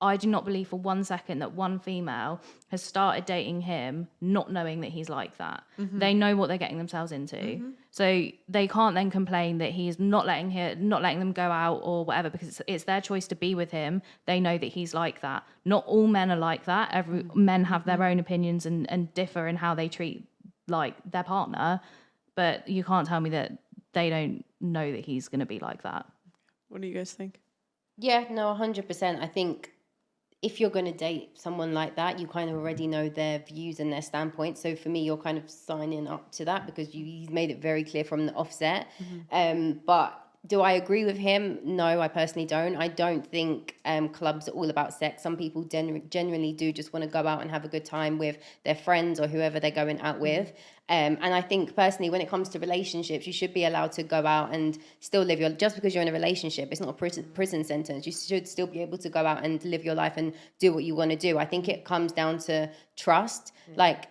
I do not believe for 1 second that one female has started dating him not knowing that he's like that. They know what they're getting themselves into. So they can't then complain that he's not letting them go out or whatever, because it's their choice to be with him. They know that he's like that. Not all men are like that. Men have their own opinions and differ in how they treat like their partner, but you can't tell me that they don't know that he's going to be like that. What do you guys think? Yeah, no, 100%. I think if you're going to date someone like that, you kind of already know their views and their standpoints. So for me, you're kind of signing up to that because you've made it very clear from the offset. But do I agree with him? No, I personally don't. I don't think clubs are all about sex. Some people genuinely do just want to go out and have a good time with their friends or whoever they're going out with. And I think personally, when it comes to relationships, you should be allowed to go out and still live your, just because you're in a relationship, it's not a prison sentence. You should still be able to go out and live your life and do what you want to do. I think it comes down to trust. Like,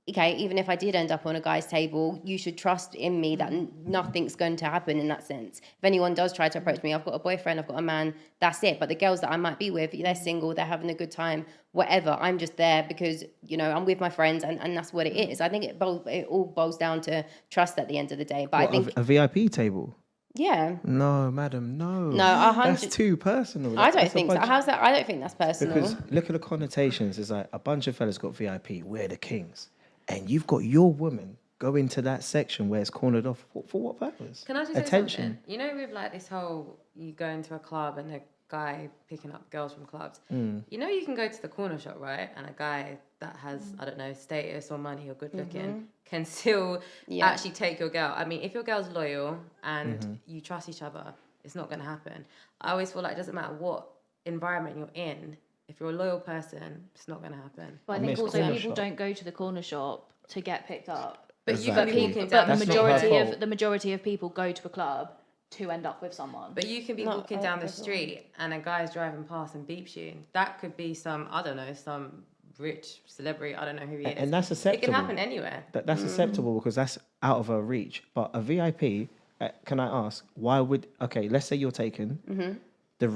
okay, even if I did end up on a guy's table, you should trust in me that nothing's going to happen in that sense. If anyone does try to approach me, I've got a boyfriend, I've got a man, that's it. But the girls that I might be with, they're single, they're having a good time, whatever. I'm just there because, you know, I'm with my friends and that's what it is. I think it all boils down to trust at the end of the day. But what, I think a VIP table? Yeah. No, madam, no. No, 100. That's too personal. I don't think so. How's that? I don't think that's personal. Because look at the connotations. It's like a bunch of fellas got VIP. We're the kings. And you've got your woman go into that section where it's cornered off. For what purpose? Can I just say something? You know, with like this whole, you go into a club and a guy picking up girls from clubs, you know, you can go to the corner shop, right? And a guy that has, I don't know, status or money or good looking can still actually take your girl. I mean, if your girl's loyal and you trust each other, it's not going to happen. I always feel like it doesn't matter what environment you're in. If you're a loyal person, it's not going to happen. But I think also people don't go to the corner shop to get picked up. But you can be walking But down the majority of people go to a club to end up with someone. But you can be walking down the street and a guy's driving past and beeps you. That could be some, I don't know, some rich celebrity. I don't know who he is. And that's acceptable. It can happen anywhere. That's acceptable because that's out of our reach. But a VIP, can I ask, why would... Okay, let's say you're taken... The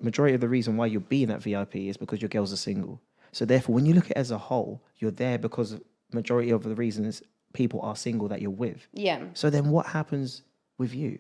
majority of the reason why you're being at VIP is because your girls are single. So therefore, when you look at it as a whole, you're there because majority of the reasons people are single that you're with. Yeah. So then what happens with you?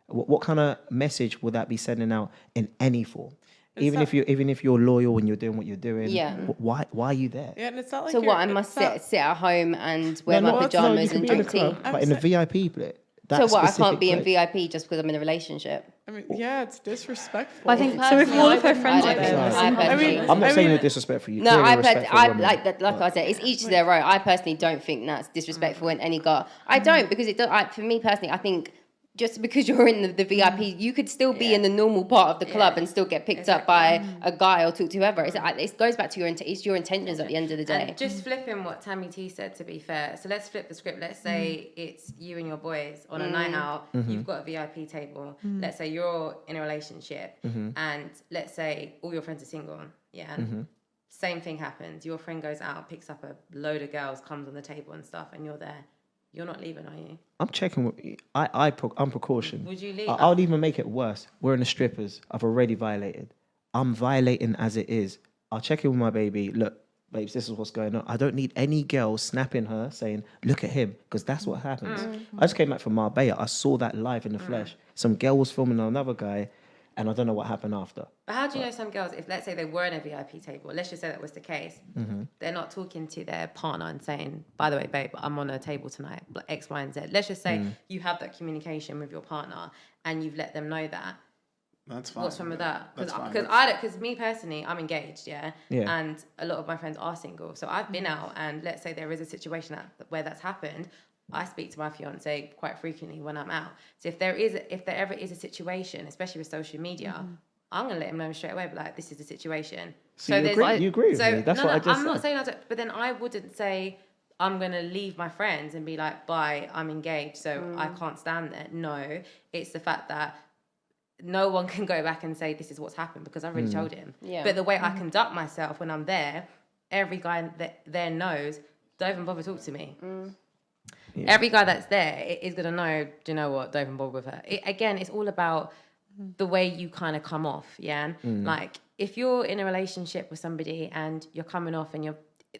What kind of message would that be sending out in any form? Even if you're loyal and you're doing what you're doing, why are you there? Yeah, and it's not like so what? I must sit at home and wear my pajamas and drink tea. But in a VIP place. So what? I can't be in VIP just because I'm in a relationship. I mean, yeah, it's disrespectful. I think so if all of her friends are there, I'm not saying you're disrespectful. You no, like I said, it's each to their own. I personally don't think that's disrespectful in any guy. I don't, because it does. For me personally, I think just because you're in the VIP, you could still be in the normal part of the club and still get picked up by a guy or talk to whoever. It goes back to your intentions at the end of the day. And just flipping what Tammy T said, to be fair. So let's flip the script. Let's say it's you and your boys on a night out. You've got a VIP table. Let's say you're in a relationship, and let's say all your friends are single. Yeah. Same thing happens. Your friend goes out, picks up a load of girls, comes on the table and stuff, and you're there. You're not leaving, are you? I'm checking. I'm precaution. Would you leave? I would even make it worse. We're in the strippers. I've already violated. I'm violating as it is. I'll check in with my baby. Look, babes, this is what's going on. I don't need any girl snapping her saying, look at him, because that's what happens. I just came back from Marbella. I saw that live in the flesh. Some girl was filming another guy, and I don't know what happened after. But how do you know some girls, if let's say they were in a VIP table, let's just say that was the case, they're not talking to their partner and saying, by the way, babe, I'm on a table tonight, X, Y, and Z. Let's just say you have that communication with your partner and you've let them know that. That's fine. What's wrong with that? Because me personally, I'm engaged, and a lot of my friends are single. So I've been out, and let's say there is a situation where that's happened. I speak to my fiance quite frequently when I'm out. So if there ever is a situation, especially with social media, I'm gonna let him know straight away. But like, this is the situation. So you agree with me? That's what I just I'm not saying I don't, but then I wouldn't say I'm gonna leave my friends and be like, bye, I'm engaged, so I can't stand it. No, it's the fact that no one can go back and say this is what's happened because I've already told him. Yeah. But the way I conduct myself when I'm there, every guy that there knows, don't even bother talk to me. Yeah. Every guy that's there is going to know, do you know what, don't even bother with her. Again, it's all about the way you kind of come off, yeah? Like, if you're in a relationship with somebody and you're coming off and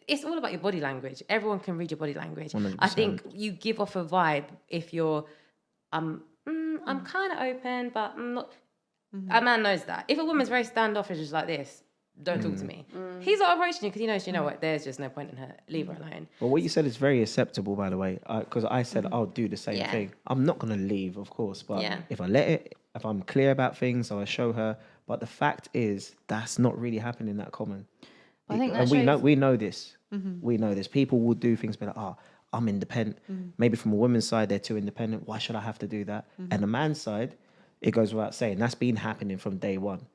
it's all about your body language. Everyone can read your body language. 100%. I think you give off a vibe if you're, I'm kind of open, but I'm not. A man knows that. If a woman's very standoffish, just like this, don't talk to me. He's not approaching you because he knows, you know what, there's just no point in her. Leave her alone. But what you said is very acceptable, by the way, because I said I'll do the same thing. I'm not going to leave, of course, but if I'm clear about things, I'll show her. But the fact is, that's not really happening that common. I think that and we know this. We know this. People will do things, but I'm independent. Maybe from a woman's side, they're too independent. Why should I have to do that? And the man's side, it goes without saying, that's been happening from day one.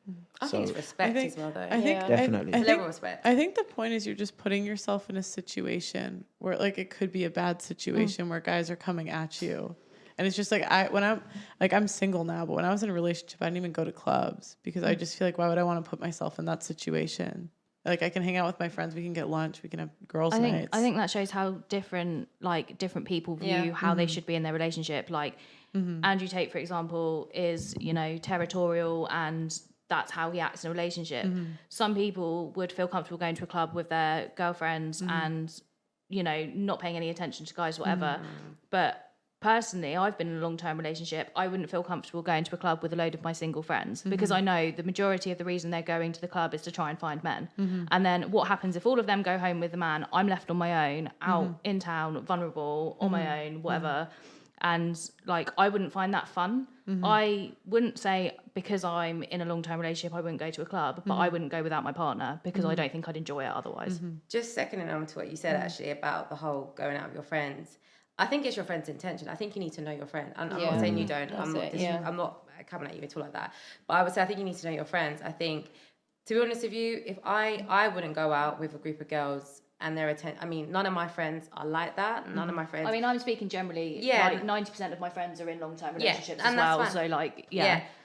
I think it's respect as well, though. I think definitely. Level of respect. I think the point is you're just putting yourself in a situation where like it could be a bad situation where guys are coming at you. And it's just like I'm single now, but when I was in a relationship, I didn't even go to clubs because I just feel like why would I want to put myself in that situation? Like I can hang out with my friends, we can get lunch, we can have girls' nights. I think that shows how different people view how they should be in their relationship. Like Andrew Tate, for example, is, territorial and that's how he acts in a relationship. Some people would feel comfortable going to a club with their girlfriends and, not paying any attention to guys, whatever. But personally, I've been in a long-term relationship. I wouldn't feel comfortable going to a club with a load of my single friends because I know the majority of the reason they're going to the club is to try and find men. And then what happens if all of them go home with the man? I'm left on my own, out in town, vulnerable, on my own, whatever. And like, I wouldn't find that fun. I wouldn't say because I'm in a long-term relationship, I wouldn't go to a club, but I wouldn't go without my partner because I don't think I'd enjoy it otherwise. Just seconding on to what you said actually about the whole going out with your friends. I think it's your friend's intention. I think you need to know your friend. And I'm not saying you don't. I'm not coming at you at all like that. But I would say I think you need to know your friends. I think, to be honest with you, if I wouldn't go out with a group of girls and none of my friends are like that. None of my friends. I mean, I'm speaking generally. Yeah. Like 90% of my friends are in long-term relationships as and that's well. fine. So like,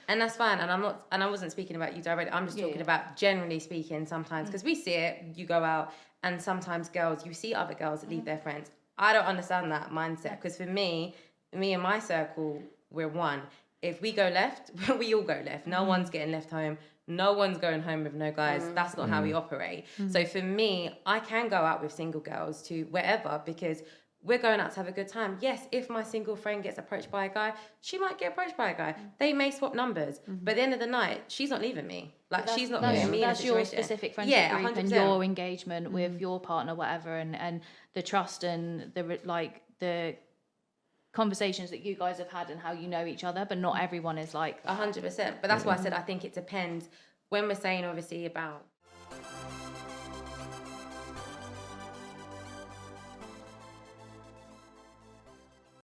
and that's fine. And I wasn't speaking about you directly. I'm just talking about generally speaking sometimes because we see it. You go out and sometimes you see other girls that leave their friends. I don't understand that mindset because for me and my circle, we're one. If we go left, we all go left. No one's getting left home. No one's going home with no guys. That's not how we operate. So for me, I can go out with single girls to wherever because we're going out to have a good time. Yes, if my single friend gets approached by a guy, she might get approached by a guy. They may swap numbers. But at the end of the night, she's not leaving me. Like, she's not putting me in a situation. That's your specific friendship group 100%. And your engagement with your partner, whatever, and the trust and the conversations that you guys have had and how you know each other, but not everyone is like 100%. But that's why I said I think it depends when we're saying obviously about